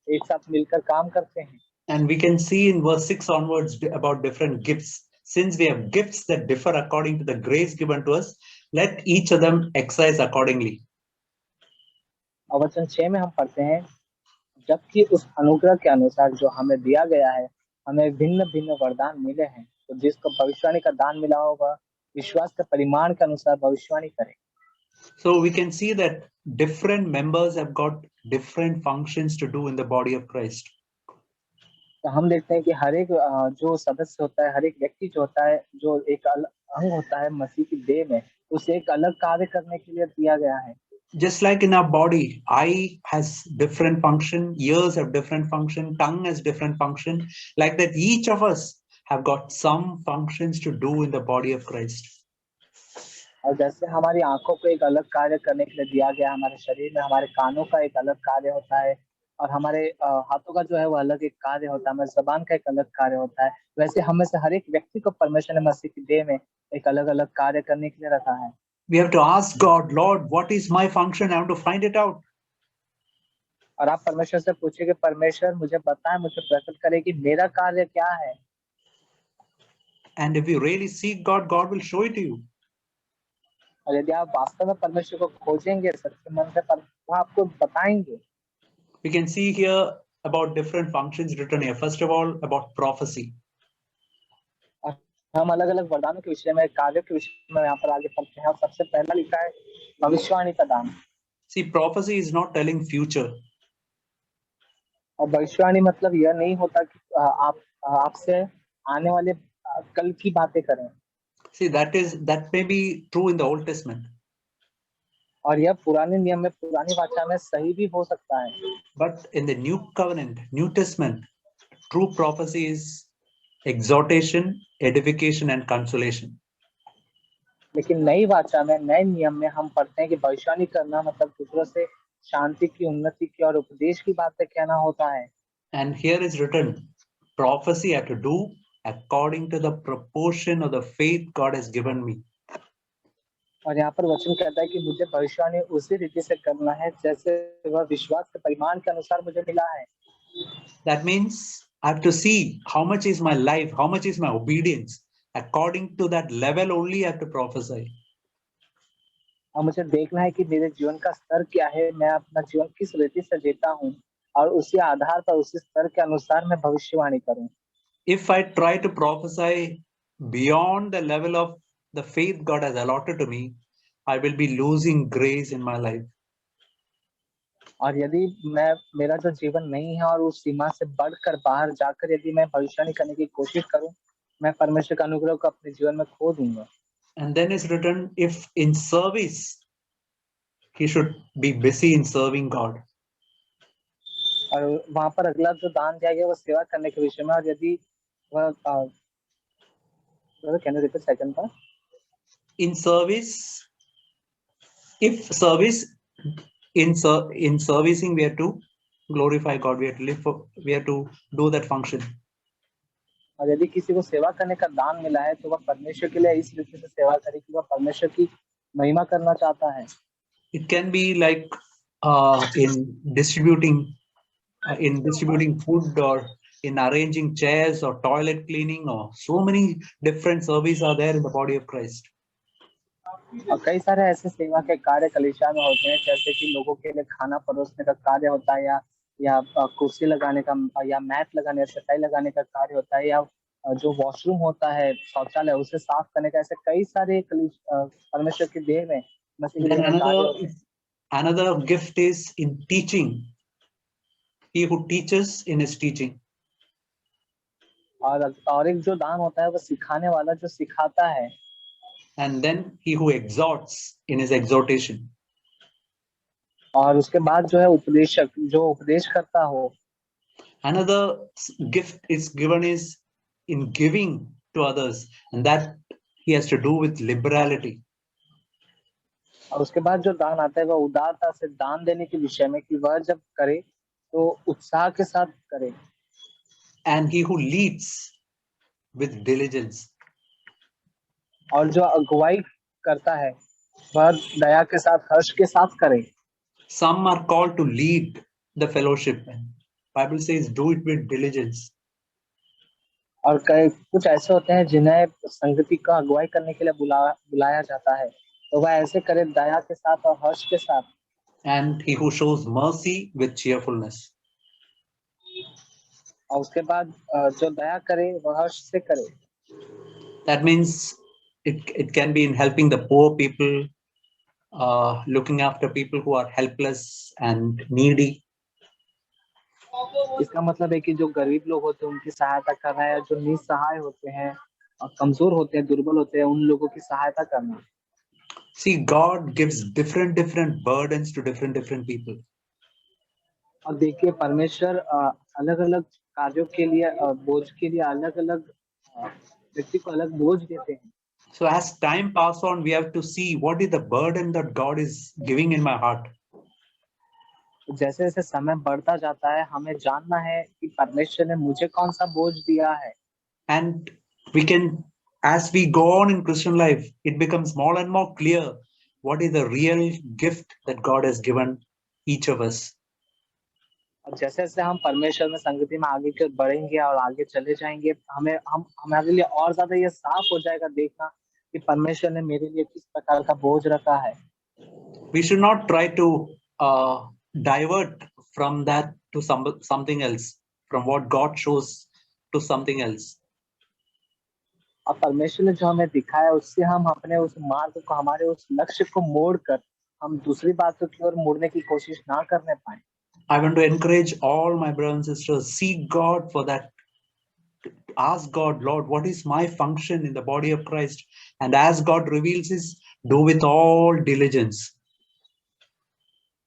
एक साथ मिलकर काम करते हैं। And we can see in verse 6 onwards about different gifts. Since we have gifts that differ according to the grace given to us, let each of them exercise accordingly. और वचन 6 में हम पढ़ते हैं, जबकि उस अनुग्रह के अनुसार जो हमें दिया गया है, हमें भिन्न भिन्न वरदान मिले हैं, तो जिसको भविष्यवाणी का दान मिला होगा विश्वास के परिमाण के अनुसार भविष्यवाणी करे। So we can see that different members have got different functions to do in the body of Christ. तो हम देखते हैं कि हर एक जो सदस्य होता है, हर एक व्यक्ति जो होता है, जो एक अंग होता है मसीह की देह में, उसे एक अलग कार्य करने के लिए दिया गया है। Just like in our body, eye has different function, ears have different function, tongue has different function. Like that, each of us have got some functions to do in the body of Christ. और जैसे हमारी आंखों को एक अलग कार्य करने के लिए दिया गया, हमारे शरीर में हमारे कानों का एक अलग कार्य होता है, और हमारे हाथों का जो है वो अलग एक कार्य होता है, हमारे जबान का एक अलग कार्य होता है। वैसे हम में से हर एक व्यक्ति को परमेश्वर ने मसीह की देह में एक अलग अलग कार्य करने के लिए रखा है। We have to ask God, Lord, what is my function? I have to find it out. और आप परमेश्वर से पूछिए कि परमेश्वर मुझे बताए, मुझे प्रकट करे कि मेरा कार्य क्या है। And if you really seek God, God will show it to you. और यदि आप वास्तव में परमेश्वर को खोजेंगे सच्चे मन से, वो आपको बताएंगे। We can see here about different functions written here. First of all, about prophecy. हम अलग अलग वरदानों के विषय में, कार्यों के विषय में यहाँ पर आगे पढ़ते हैं। और सबसे पहला लिखा है भविष्यवाणी का दान। See, prophecy is not telling future. और भविष्यवाणी मतलब यह नहीं होता कि आप आपसे आने वाले कल की बातें करें। See, that may be true in the Old Testament. और यह पुराने नियम में, पुरानी वाचा में सही भी हो सकता है। But in the New Covenant, New Testament, true prophecy is exhortation, edification, and consolation. लेकिन नई वाचा में, नए नियम में हम पढ़ते हैं कि भविष्यवाणी करना मतलब दूसरों से शांति की, उन्नति की और उपदेश की बातें कहना होता है। And here is written, prophecy I have to do according to the proportion of the faith God has given me. और यहाँ पर वचन कहता है कि मुझे भविष्यवाणी उसी रीति से करना है जैसे वह विश्वास के परिमाण के अनुसार मुझे मिला है। That means I have to see how much is my life, how much is my obedience. According to that level only I have to prophesy. और मुझे देखना है कि मेरे जीवन का स्तर क्या है, मैं अपना जीवन किस रीति से जीता हूँ, और उसी आधार पर, उसी स्तर के अनुसार मैं भविष्यवाणी करूँ। If I try to prophesy beyond the level of the faith God has allotted to me, I will be losing grace in my life. और यदि मेरा जो जीवन नहीं है और उस सीमा से बढ़कर बाहर जाकर यदि मैं भविष्यवाणी करने की कोशिश करूं, मैं परमेश्वर का अनुग्रह को अपने जीवन में खो दूंगा। And then is written, if in service, he should be busy in serving God. और वहां पर अगला जो दान दिया गया वो सेवा करने के विषय में। और यदि वह can you repeat second part? In service, if service, in servicing, we have to glorify God. We have to live for, we have to do that function. और यदि किसी को सेवा करने का दान मिला है तो वह परमेश्वर के लिए इस रीति से सेवा करे कि वह परमेश्वर की महिमा करना चाहता है। It can be like in distributing food, or in arranging chairs, or toilet cleaning, or so many different services are there in the body of Christ. और कई सारे ऐसे सेवा के कार्य कलीसिया में होते हैं, जैसे कि लोगों के लिए खाना परोसने का कार्य होता है, या कुर्सी लगाने का, या मैट लगाने, सफाई लगाने का कार्य होता है, या जो वॉशरूम होता है, शौचालय, उसे साफ करने का। ऐसे कई सारे परमेश्वर की देह में, मसीह की Then देह में कार्य होते हैं। another gift is in teaching. He who teaches in his teaching. और एक जो दान होता है वो सिखाने वाला, जो सिखाता है। And then he who exhorts in his exhortation. और उसके बाद जो है उपदेशक, जो उपदेश करता हो। Another gift is given is in giving to others, and that he has to do with liberality. और उसके बाद जो दान आता है वह उदारता से दान देने के विषय में, कि वह जब करे तो उत्साह के साथ करे। And he who leads with diligence. और जो अगुवाई करता है वह दया के साथ, हर्ष के साथ करे। Some are called to lead the fellowship. Bible says, do it with diligence. और कुछ ऐसे होते हैं जिन्हें संगति का अगुवाई करने के लिए बुलाया जाता है, तो वह ऐसे करे दया के साथ और हर्ष के साथ। And he who shows mercy with cheerfulness. और उसके बाद जो दया करे वह हर्ष से करे। That means it can be in helping the poor people, looking after people who are helpless and needy. इसका मतलब है कि जो गरीब लोग होते हैं उनकी सहायता करना, या जो निसहाय होते हैं और कमजोर होते हैं, दुर्बल होते हैं, उन लोगों की सहायता करना। See, God gives different burdens to different people. और देखिए परमेश्वर अलग अलग कार्यों के लिए बोझ के लिए अलग अलग व्यक्ति को अलग बोझ देते हैं। So as time passes on, we have to see what is the burden that God is giving in my heart. जैसे जैसे समय बढ़ता जाता है हमें जानना है कि परमेश्वर ने मुझे कौन सा बोझ दिया है। And we can, as we go on in Christian life, it becomes more and more clear what is the real gift that God has given each of us. और जैसे जैसे हम परमेश्वर में संगति में आगे की ओर बढ़ेंगे और आगे चले जाएंगे हमें हमारे लिए और ज्यादा ये साफ हो जाएगा देखना कि परमेश्वर ने मेरे लिए किस प्रकार का बोझ रखा है। We should not try to divert from that to something else, from what God shows to something else. और परमेश्वर ने जो हमें दिखाया उससे हम अपने उस मार्ग को हमारे उस लक्ष्य को मोड़कर हम दूसरी बातों की ओर मुड़ने की कोशिश ना करने पाए। I want to encourage all my brothers and sisters, seek God for that. Ask God, Lord, what is my function in the body of Christ? And as God reveals this, do with all diligence.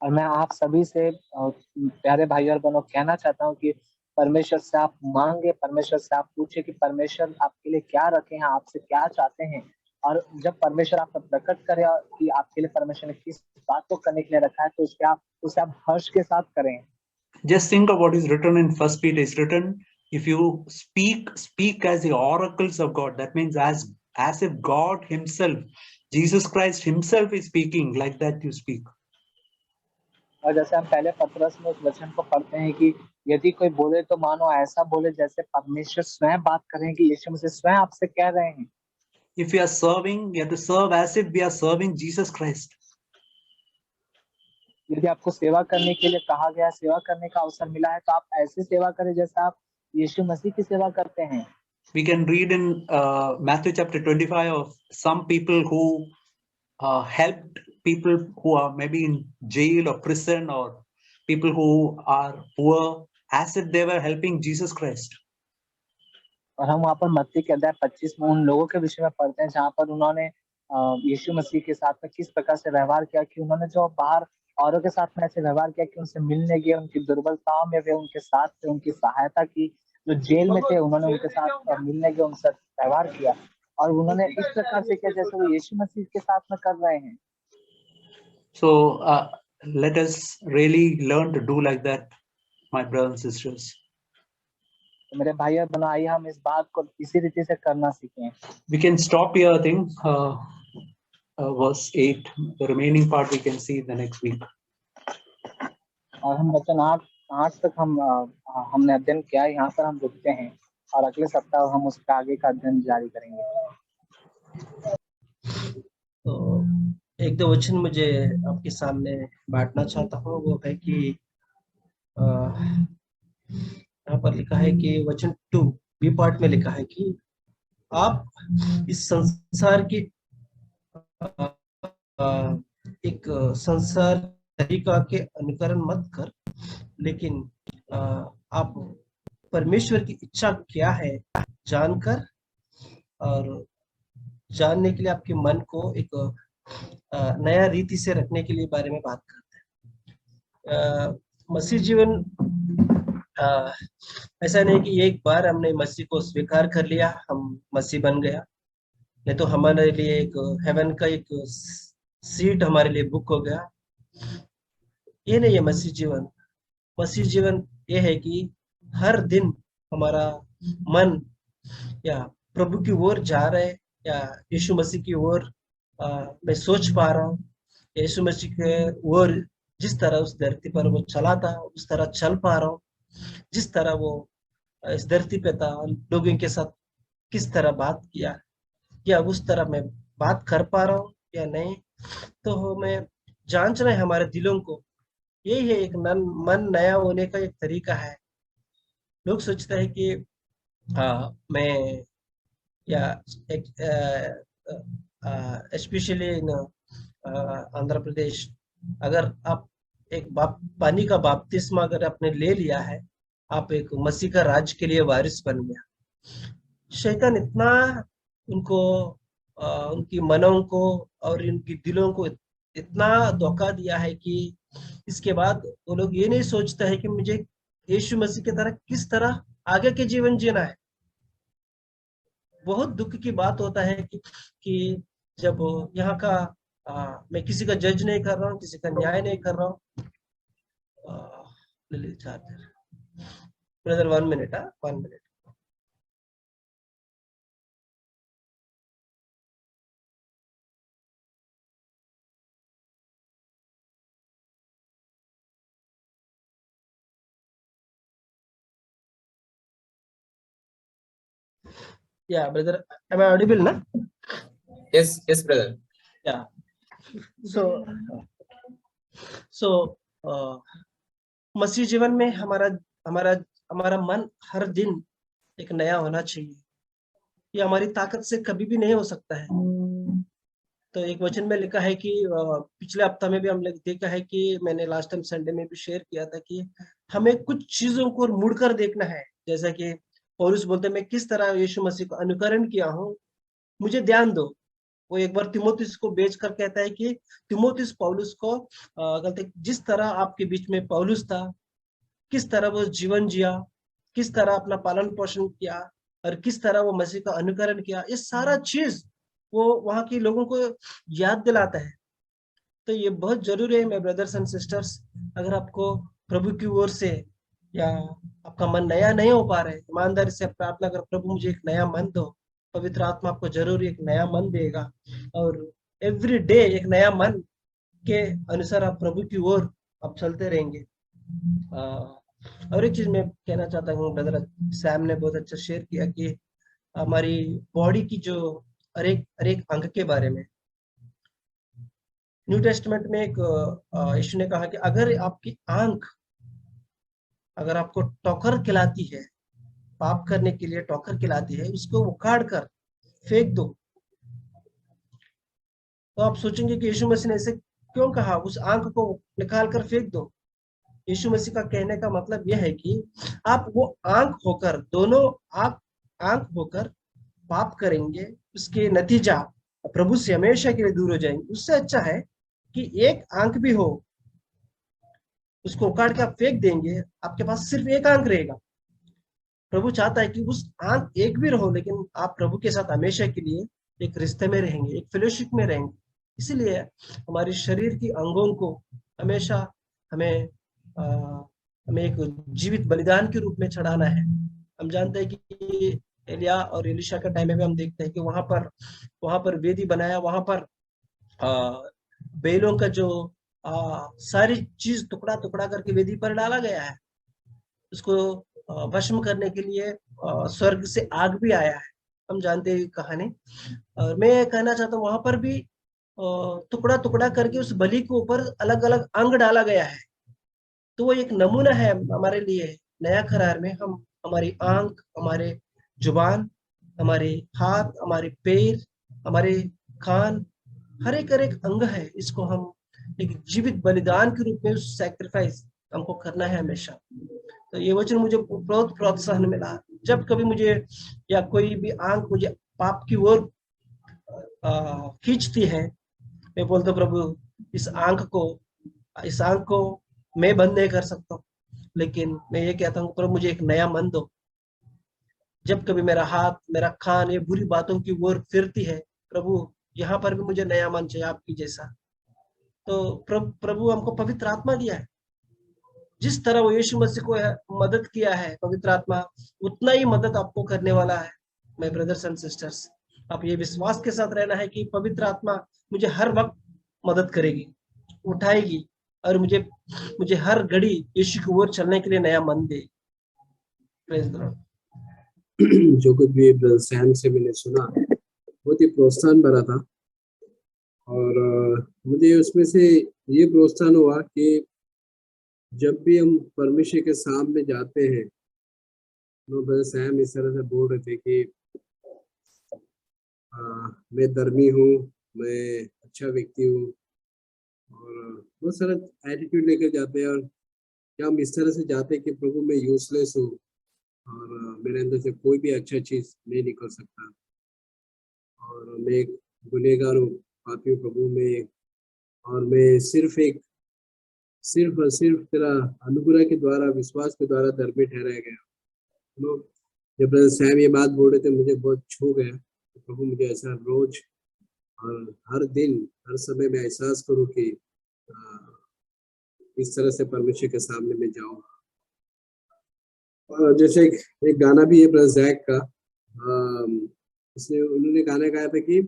और मैं आप सभी से प्यारे भाई और बहनों कहना चाहता हूँ कि परमेश्वर से आप मांगे, परमेश्वर से आप पूछे कि परमेश्वर आपके लिए क्या रखे हैं, आपसे क्या चाहते हैं। और जब परमेश्वर आपको प्रकट करे कि आपके लिए परमेश्वर ने किस बात को करने के लिए रखा है तो उसे आप हर्ष के साथ करें। Just think of what is written in First Peter. It's written, if you speak as the oracles of God. That means as if God Himself, Jesus Christ Himself is speaking, like that you speak. और जैसे हम पहले पत्रस में उस वचन को पढ़ते हैं कि यदि कोई बोले तो मानो ऐसा बोले जैसे परमेश्वर स्वयं बात कर रहे हैं कि यीशु मसीह स्वयं आपसे कह रहे हैं। If you are serving, you have to serve as if we are serving Jesus Christ. यदि आपको सेवा करने के लिए कहा गया, सेवा करने का अवसर मिला है तो आप ऐसे सेवा करें जैसे आप यीशु मसीह की सेवा करते हैं। We can read in Matthew chapter 25 of some people who helped people who are maybe in jail or prison, or people who are poor, as if they were helping Jesus Christ. और हम वहाँ पर मत्ती के अध्याय 25 में उन लोगों के विषय में पढ़ते हैं जहाँ पर उन्होंने यीशु मसीह के साथ में किस प्रकार से व्यवहार किया कि उन्होंने जो बाहर औरों के साथ में ऐसे व्यवहार किया कि उनसे मिलने गए, उनकी दुर्बलताओं में वे उनके साथ थे, उनकी सहायता की। जो जेल में थे उन्होंने उनके साथ मिलने गए, उनसे व्यवहार किया और उन्होंने इस प्रकार से किया जैसे वो यीशु मसीह के साथ में कर रहे हैं। So let us really learn to do like that, my brothers and sisters. तो मेरे भाई और बहनों, आइए हम इस बात को इसी रीति से करना सीखें। We can stop here, I think. Verse 8. The remaining part we can see the next week. और हम वचन 8 तक हमने अध्ययन किया, यहाँ पर हम रुकते हैं और अगले सप्ताह हम उसका आगे का अध्ययन जारी करेंगे। तो एक दो वचन मुझे आपके सामने बांटना चाहता हूँ। वो है कि यहाँ पर लिखा है कि वचन 2 बी पार्ट में लिखा है कि आप इस संसार की एक संसार तरीका के अनुकरण मत कर, लेकिन आप परमेश्वर की इच्छा क्या है जानकर और जानने के लिए आपके मन को एक नया रीति से रखने के लिए बारे में बात करते हैं। मसीह जीवन ऐसा नहीं कि एक बार हमने मसीह को स्वीकार कर लिया हम मसीह बन गया, नहीं तो हमारे लिए एक हेवन का एक सीट हमारे लिए बुक हो गया। ये नहीं है मसीह जीवन। मसीह जीवन ये है कि हर दिन हमारा मन या प्रभु की ओर जा रहे या यीशु मसीह की ओर मैं सोच पा रहा हूँ। यीशु मसीह के ओर जिस तरह उस धरती पर वो चला था उस तरह चल पा रहा हूँ। जिस तरह वो इस धरती पे था लोगों के साथ किस तरह बात किया या उस तरह मैं बात कर पा रहा हूँ या नहीं, तो हमें जांचना है हमारे दिलों को। यही है एक मन नया होने का एक तरीका है। लोग सोचते हैं कि मैं या स्पेशली इन आंध्र प्रदेश, अगर आप एक पानी का बपतिस्मा अगर आपने ले लिया है, आप एक मसीह का राज के लिए वारिस बन गया। शैतान इतना उनको उनकी मनों को और उनकी दिलों को इतना धोखा दिया है कि इसके बाद वो लोग ये नहीं सोचते हैं कि मुझे यीशु मसीह की तरह किस तरह आगे के जीवन जीना है। बहुत दुख की बात होता है कि जब यहाँ का मैं किसी का जज नहीं कर रहा हूँ, किसी का न्याय नहीं कर रहा हूँ। Brother 1 minute, 1 minute. Yeah, brother, am I audible na? Yes, brother. Yeah. So मसीह जीवन में हमारा हमारा हमारा मन हर दिन एक नया होना चाहिए। ये हमारी ताकत से कभी भी नहीं हो सकता है। तो एक वचन में लिखा है कि पिछले हफ्ता में भी हमने देखा है कि मैंने लास्ट टाइम संडे में भी शेयर किया था कि हमें कुछ चीजों को मुड़कर देखना है। जैसा कि पौलुस बोलते हैं, मैं किस तरह यीशु मसीह को अनुकरण किया हूँ, मुझे ध्यान दो। वो एक बार तिमोथियुस को भेजकर कहता है कि तिमोथियुस पौलुस को कहते जिस तरह आपके बीच में पौलुस था, किस तरह वो जीवन जिया, किस तरह अपना पालन पोषण किया और किस तरह वो मसीह का अनुकरण किया, ये सारा चीज वो वहां के लोगों को याद दिलाता है। तो ये बहुत जरूरी है मेरे ब्रदर्स एंड सिस्टर्स। अगर आपको प्रभु की ओर से या आपका मन नया नहीं हो पा रहा है, ईमानदारी से प्रार्थना कर, प्रभु मुझे एक नया मन दो। पवित्र आत्मा आपको जरूर एक नया मन देगा और एवरी डे एक नया मन के अनुसार आप प्रभु की ओर आप चलते रहेंगे। और एक चीज मैं कहना चाहता हूँ, ब्रदर सैम ने बहुत अच्छा शेयर किया कि हमारी बॉडी की जो हर एक अंग के बारे में न्यू टेस्टमेंट में एक यीशु ने कहा कि अगर आपकी आंख अगर आपको टोकर खिलाती है, पाप करने के लिए टोकर खिलाती है, उसको उखाड़ कर फेंक दो। तो आप सोचेंगे कि यीशु मसीह ने ऐसे क्यों कहा, उस आंख को निकाल कर फेंक दो। यीशु मसीह का कहने का मतलब यह है कि आप वो आंख होकर, दोनों आंख होकर पाप करेंगे, उसके नतीजा प्रभु से हमेशा के लिए दूर हो जाएंगे। उससे अच्छा है कि एक आंख भी हो, उसको उखाड़ के आप फेंक देंगे, आपके पास सिर्फ एक आंख रहेगा। प्रभु चाहता है कि उस आंख एक भी रहो, लेकिन आप प्रभु के साथ हमेशा के लिए एक रिश्ते में रहेंगे, एक फेलोशिप में रहेंगे। इसीलिए हमारे शरीर की अंगों को हमेशा हमें एक जीवित बलिदान के रूप में चढ़ाना है। हम जानते हैं कि एलिया और एलिशा के टाइम में भी हम देखते हैं कि वहां पर वेदी बनाया, वहां पर बैलों का जो सारी चीज टुकड़ा टुकड़ा करके वेदी पर डाला गया है। उसको भस्म करने के लिए स्वर्ग से आग भी आया है, हम जानते हैं कहानी। और मैं कहना चाहता हूँ वहां पर भी टुकड़ा टुकड़ा करके उस बलि के ऊपर अलग अलग अंग डाला गया है। तो वो एक नमूना है हमारे लिए। नया करार में हम हमारी आंख, हमारे जुबान, हमारे हाथ, हमारे पैर, हमारे कान, हर एक अंग है, इसको हम एक जीवित बलिदान के रूप में सैक्रिफाइस हमको करना है हमेशा। तो ये वचन मुझे बहुत प्रोत्साहन मिला। जब कभी मुझे या कोई भी आंख मुझे पाप की ओर खींचती है, मैं बोलता प्रभु इस आंख को मैं बंद नहीं कर सकता, लेकिन मैं ये कहता हूँ प्रभु मुझे एक नया मन दो। जब कभी मेरा हाथ, मेरा कान ये बुरी बातों की ओर फिरती है, प्रभु यहाँ पर भी मुझे नया मन चाहिए आपकी जैसा। तो प्रभु हमको पवित्र आत्मा दिया है। जिस तरह वो यीशु मसीह को मदद किया है, पवित्र आत्मा उतना ही मदद आपको करने वाला है। माय ब्रदर्स एंड सिस्टर्स, आप ये विश्वास के साथ रहना है कि पवित्र आत्मा मुझे हर वक्त मदद करेगी, उठाएगी और मुझे हर घड़ी यीशु की ओर चलने के लिए नया मन देगी। Praise the Lord. जो कुछ भी ब्रदर सैम से मैंने सुना बहुत ही प्रोत्साहन भरा था और मुझे उसमें से ये प्रोत्साहन हुआ कि जब भी हम परमेश्वर के सामने जाते हैं, तो ब्रदर सैम इस तरह से बोल रहे थे कि मैं धर्मी हूँ, मैं अच्छा व्यक्ति हूँ, और बहुत सारा एटीट्यूड लेकर जाते हैं। और क्या हम इस तरह से जाते हैं कि प्रभु मैं यूजलेस हूँ और मेरे अंदर से कोई भी अच्छा चीज नहीं निकल सकता। और मैं एक गुनहगार हूँ, पापी हूँ प्रभु में, और मैं सिर्फ और सिर्फ तेरा अनुग्रह के द्वारा, विश्वास के द्वारा धर्मी ठहराया गया। जब ब्रदर सैम ये बात बोल रहे थे मुझे बहुत छू गया। तो प्रभु मुझे ऐसा रोज और हर दिन हर समय में एहसास करूँ कि इस तरह से परमेश्वर के सामने में जाऊँ। और जैसे एक गाना भी है ब्रदर जैक का, उसने उन्होंने गाना गाया था कि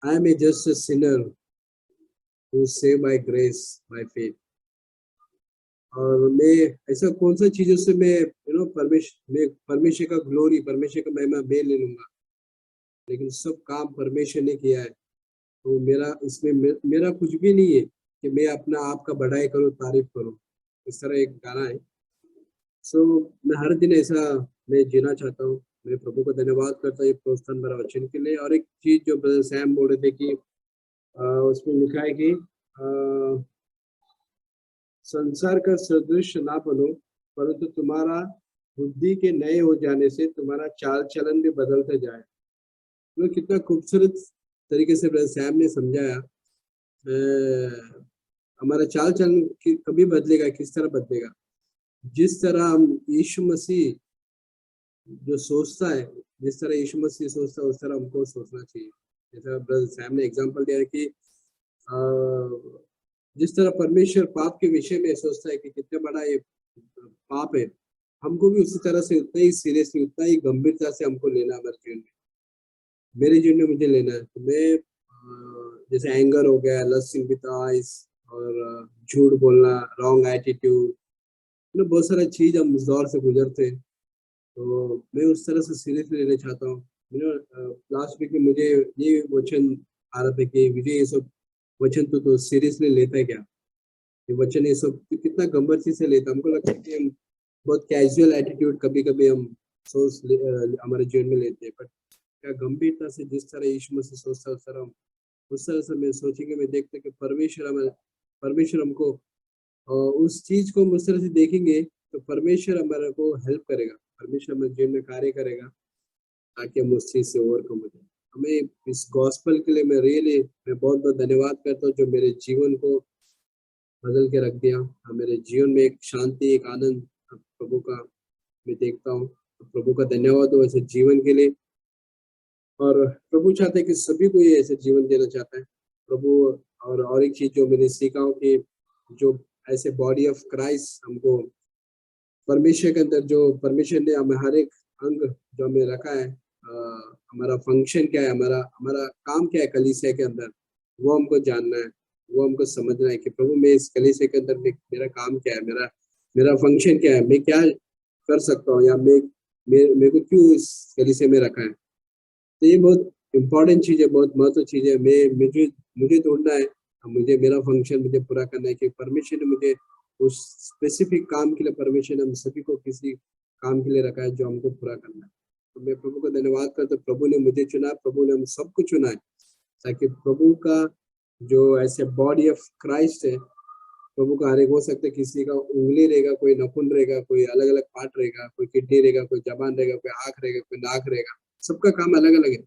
I am a just a sinner who save by grace by faith. और मैं ऐसा कौन सा चीजों से मैं परमेश्वर का ग्लोरी, परमेश्वर का महिमा मैं ले लूंगा, लेकिन सब काम परमेश्वर ने किया है। तो मेरा इसमें मेरा कुछ भी नहीं है कि मैं अपना आप का बढ़ाई करूँ, तारीफ करूँ। इस तरह एक गाना है। मैं हर दिन ऐसा मैं जीना चाहता हूँ। मैं प्रभु को धन्यवाद करता हूँ ये प्रोत्साहन भरा वचन के लिए। और एक चीज जो ब्रदर सैम बोल रहे थे कि उसमें लिखा है कि संसार का सदृश ना बनो, परंतु तुम्हारा बुद्धि के नए हो जाने से तुम्हारा चाल चलन भी बदलते जाए। तो कितना खूबसूरत तरीके से ब्रदर सैम ने समझाया। हमारा चाल चलन कभी बदलेगा, किस तरह बदलेगा? जिस तरह हम यीशु मसीह जो सोचता है, जिस तरह यीशु मसीह सोचता है उस तरह हमको सोचना चाहिए। जैसा ब्रदर सैम ने एग्जांपल दिया है कि जिस तरह परमेश्वर पाप के विषय में सोचता है कि कितना बड़ा ये पाप है, हमको भी उसी तरह से उतना ही सीरियसली, उतना ही गंभीरता से हमको लेना हमारे जीवन में। मेरे जीवन में मुझे लेना है। तो मैं जैसे एंगर हो गया, लस्ट इन विद आइज, और झूठ बोलना, रॉन्ग एटीट्यूड, बहुत सारा चीज हम उस दौर से गुजरते हैं। तो मैं उस तरह से सीरियसली लेना चाहता हूँ। लास्ट वीक में मुझे ये वचन आ रहा था कि मुझे ये सब वचन तो सीरियसली लेता है क्या? ये वचन ये सब कितना गंभीरता से लेता। हमको लगता है कि हम बहुत कैजुअल एटीट्यूड कभी कभी हम सोच हमारे जीवन में लेते हैं, बट क्या गंभीरता से जिस तरह यीशु मसीह सोचता है उस तरह से मैं सोचेंगे, मैं देखते कि परमेश्वर हमको उस चीज को उस तरह से देखेंगे तो परमेश्वर हमारे को हेल्प करेगा, परमेश्वर हमारे जीवन में कार्य करेगा ताकि हम उस चीज से ओवरकम हो जाए। हमें इस गॉस्पेल के लिए मैं बहुत बहुत धन्यवाद करता हूँ जो मेरे जीवन को बदल के रख दिया। मेरे जीवन में एक शांति, एक आनंद प्रभु का मैं देखता हूँ। प्रभु का धन्यवाद हो ऐसे जीवन के लिए। और प्रभु चाहते हैं कि सभी को ये ऐसे जीवन देना चाहता है प्रभु। और एक चीज जो मैंने सीखा हूँ कि जो ऐसे बॉडी ऑफ क्राइस्ट हमको परमेश्वर के अंदर, जो परमेश्वर ने हमें हर एक अंग जो हमें रखा है, हमारा फंक्शन क्या है, हमारा काम क्या है कलीसिया के अंदर, वो हमको जानना है, वो हमको समझना है कि प्रभु मैं इस कलीसिया के अंदर मेरा काम क्या है, मेरा फंक्शन क्या है, मैं क्या कर सकता हूँ, या मेरे को क्यों इस कलीसिया में रखा है। तो ये बहुत इम्पोर्टेंट चीज है, बहुत महत्व चीज है। मुझे ढूंढना है, मुझे मेरा फंक्शन मुझे पूरा करना है कि परमेश्वर ने मुझे उस स्पेसिफिक काम के लिए, परमेश्वर ने हम सभी को किसी काम के लिए रखा है जो हमको पूरा करना है। तो मैं प्रभु का धन्यवाद करता हूँ, प्रभु ने मुझे चुना, प्रभु ने हम सबको चुना है ताकि प्रभु का जो ऐसे बॉडी ऑफ क्राइस्ट है, प्रभु का हर एक हो सकता है, किसी का उंगली रहेगा, कोई नखून रहेगा, कोई अलग अलग पार्ट रहेगा, कोई किडनी रहेगा, कोई जबान रहेगा, कोई आँख रहेगा, कोई नाक रहेगा, सबका काम अलग अलग है।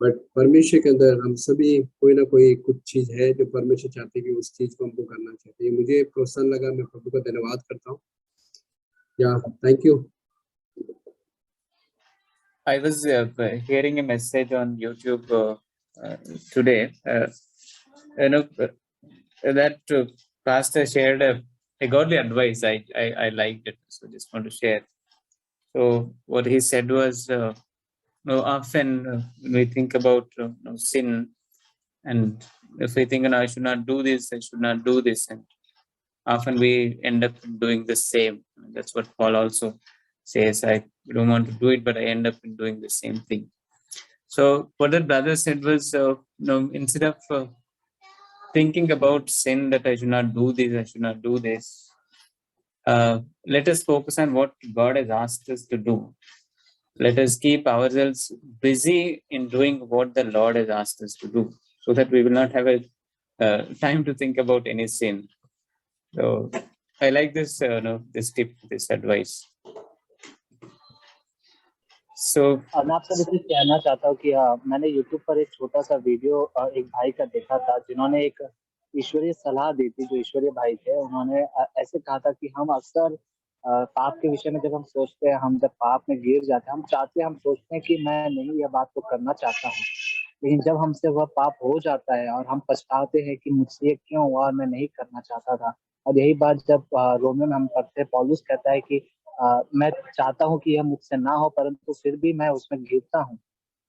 बट परमेश्वर के अंदर हम सभी कोई ना कोई कुछ चीज है जो परमेश्वर चाहते हैं कि उस चीज को हमको करना चाहते हैं। मुझे प्रोत्साहन लगा, मैं प्रभु का धन्यवाद करता हूँ। या thank you. I was hearing a message on YouTube today. That pastor shared a godly advice. I liked it, so just want to share. So what he said was, often when we think about sin, and if we think, I should not do this, I should not do this, and often we end up doing the same. That's what Paul also says. I don't want to do it, but I end up doing the same thing. So what the brother said was, instead of thinking about sin, that I should not do this, I should not do this, let us focus on what God has asked us to do. Let us keep ourselves busy in doing what the Lord has asked us to do, so that we will not have a time to think about any sin. So I like this, this tip, this advice. So मैं आपसे बिल्कुल कहना चाहता हूँ कि मैंने YouTube पर एक छोटा सा वीडियो एक भाई का देखा था, जिन्होंने एक ईश्वरीय सलाह दी थी। जो ईश्वरीय भाई थे, उन्होंने ऐसे कहा था कि हम अक्सर पाप के विषय में जब हम सोचते हैं, हम जब पाप में गिर जाते हैं, हम सोचते हैं कि मैं नहीं यह बात को करना चाहता हूँ। लेकिन जब हमसे वह पाप हो जाता है और हम पछताते हैं कि मुझसे ये क्यों हुआ और मैं नहीं करना चाहता था। और यही बात जब रोमियो में हम पढ़ते हैं, पौलुस कहता है कि मैं चाहता हूँ कि यह मुझसे ना हो, परंतु फिर भी मैं उसमें गिरता हूँ।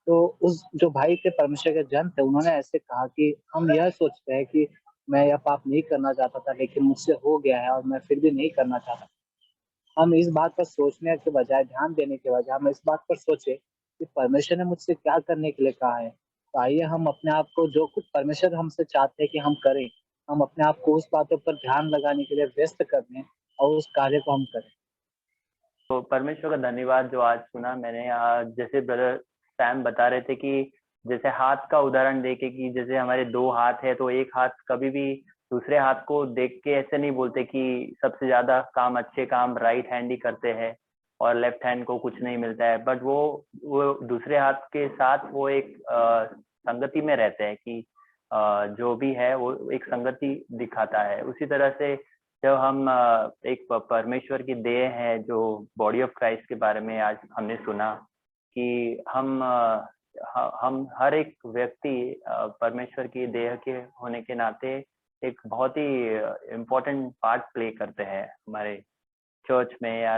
तो उस जो भाई थे, परमेश्वर के जन थे, उन्होंने ऐसे कहा कि हम यह सोचते हैं कि मैं यह पाप नहीं करना चाहता था, लेकिन मुझसे हो गया है और मैं फिर भी नहीं करना चाहता। हम इस बात पर सोचने के बजाय, ध्यान देने के बजाय, हम इस बात पर सोचे कि परमेश्वर ने मुझसे क्या करने के लिए कहा है। तो आइए हम अपने आप को, जो कुछ परमेश्वर हमसे चाहते हैं कि हम करें, हम अपने आप को उस बातों पर ध्यान लगाने के लिए व्यस्त कर दें और उस कार्य को हम करें। तो परमेश्वर का धन्यवाद जो आज सुना मैंने। जैसे ब्रदर सैम बता रहे थे कि जैसे हाथ का उदाहरण देके कि जैसे हमारे दो हाथ है तो एक हाथ कभी भी दूसरे हाथ को देख के ऐसे नहीं बोलते कि सबसे ज्यादा अच्छे काम राइट हैंड ही करते हैं और लेफ्ट हैंड को कुछ नहीं मिलता है। बट वो दूसरे हाथ के साथ वो एक संगति में रहते हैं कि जो भी है वो एक संगति दिखाता है। उसी तरह से जब हम एक परमेश्वर की देह है जो बॉडी ऑफ क्राइस्ट के बारे में आज हमने सुना कि हम हर एक व्यक्ति परमेश्वर की देह के होने के नाते एक बहुत ही इम्पोर्टेंट पार्ट प्ले करते हैं हमारे चर्च में या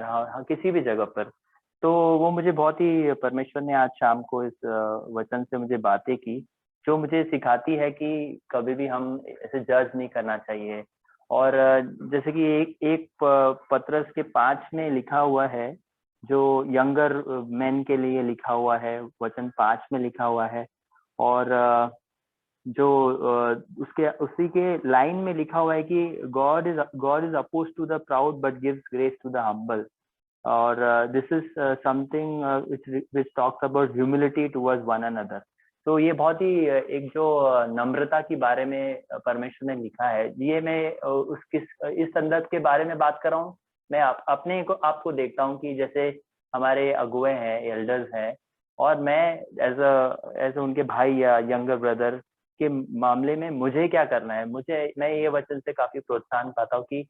किसी भी जगह पर। तो वो मुझे बहुत ही परमेश्वर ने आज शाम को इस वचन से मुझे बातें की जो मुझे सिखाती है कि कभी भी हम ऐसे जज नहीं करना चाहिए। और जैसे कि एक पत्रस के 5 में लिखा हुआ है, जो यंगर मैन के लिए लिखा हुआ है, वचन 5 में लिखा हुआ है। और जो उसी के लाइन में लिखा हुआ है कि God is opposed to the proud but gives grace to the humble. और this is something which talks about humility towards one another. तो ये बहुत ही एक जो नम्रता के बारे में परमेश्वर ने लिखा है। ये मैं इस संदर्भ के बारे में बात कर रहा हूँ। मैं अपने को आपको देखता हूँ कि जैसे हमारे अगुए हैं, एल्डर्स हैं, और मैं एज उनके भाई या यंगर ब्रदर के मामले में मुझे क्या करना है। मैं ये वचन से काफी प्रोत्साहन पाता हूँ कि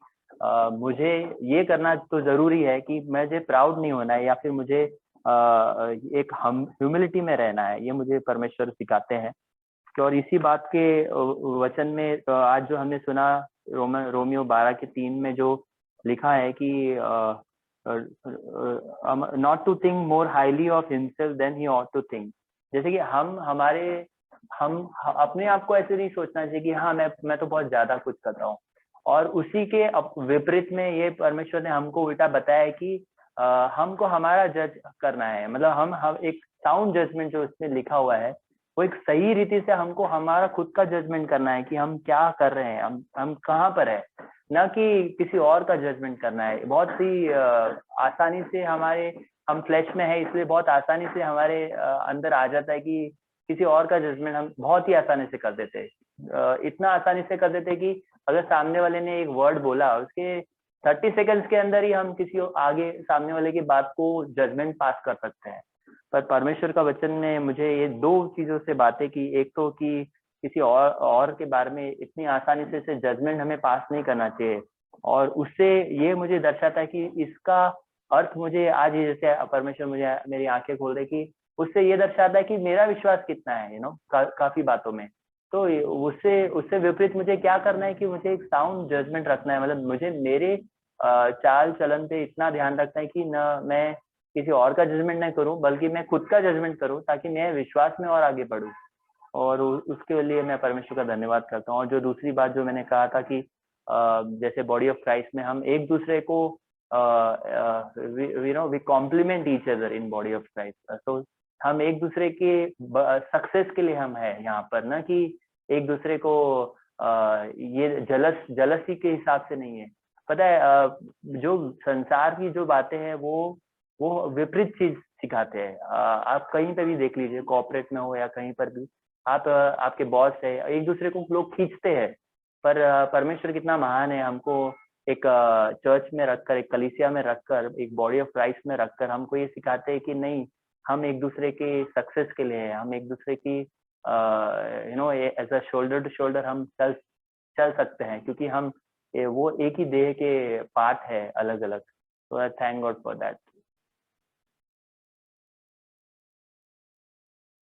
मुझे ये करना तो जरूरी है कि मुझे प्राउड नहीं होना है या फिर मुझे एक ह्यूमिलिटी में रहना है। ये मुझे परमेश्वर सिखाते हैं। और इसी बात के वचन में आज जो हमने सुना रोमियो 12:3 में जो लिखा है कि not to think more highly of himself than he ought to think. जैसे कि हम अपने आप को ऐसे नहीं सोचना चाहिए कि हाँ मैं तो बहुत ज्यादा कुछ कर रहा हूँ। और उसी के विपरीत में ये परमेश्वर ने हमको उल्टा बताया है कि हमको हमारा जज करना है। मतलब हम एक साउंड जजमेंट जो इसमें लिखा हुआ है वो एक सही रीति से हमको हमारा खुद का जजमेंट करना है कि हम क्या कर रहे हैं, हम कहाँ पर है, न कि किसी और का जजमेंट करना है। बहुत ही आसानी से हम फ्लैश में है इसलिए बहुत आसानी से हमारे अंदर आ जाता है कि किसी और का जजमेंट हम बहुत ही आसानी से कर देते हैं। इतना आसानी से कर देते हैं कि अगर सामने वाले ने एक वर्ड बोला उसके 30 सेकंड्स के अंदर ही हम किसी आगे सामने वाले की बात को जजमेंट पास कर सकते हैं। पर परमेश्वर का वचन ने मुझे ये दो चीजों से बातें की। एक तो कि किसी और के बारे में इतनी आसानी से जजमेंट हमें पास नहीं करना चाहिए। और उससे ये मुझे दर्शाता है कि इसका अर्थ मुझे आज ही जैसे परमेश्वर मुझे मेरी आंखें खोल रहे कि उससे ये दर्शाता है कि मेरा विश्वास कितना है काफी बातों में। तो उससे विपरीत मुझे क्या करना है कि मुझे एक साउंड जजमेंट रखना है। मतलब मुझे मेरे चाल चलन पे इतना ध्यान रखना है कि न मैं किसी और का जजमेंट नहीं करूं बल्कि मैं खुद का जजमेंट करूं ताकि मैं विश्वास में और आगे बढ़ूं। और उसके लिए मैं परमेश्वर का धन्यवाद करता हूँ। और जो दूसरी बात जो मैंने कहा था कि जैसे बॉडी ऑफ क्राइस्ट में हम एक दूसरे को we complement each other in body of Christ. तो हम एक दूसरे के सक्सेस के लिए हम है यहाँ पर, न कि एक दूसरे को ये जलसी के हिसाब से नहीं है। पता है जो संसार की जो बातें हैं वो विपरीत चीज सिखाते हैं। आप कहीं पे भी देख लीजिए, कॉर्पोरेट में हो या कहीं पर भी, आपके बॉस है, एक दूसरे को लोग खींचते हैं। पर परमेश्वर कितना महान है, हमको एक चर्च में रखकर, एक कलीसिया में रखकर, एक बॉडी ऑफ क्राइस्ट में रखकर हमको ये सिखाते हैं कि नहीं, हम एक दूसरे के सक्सेस के लिए हैं, हम एक दूसरे की as a shoulder to shoulder हम चल सकते हैं, क्योंकि हम वो एक ही देह के पार्ट है अलग अलग। तो आई थैंक गॉड फॉर दैट।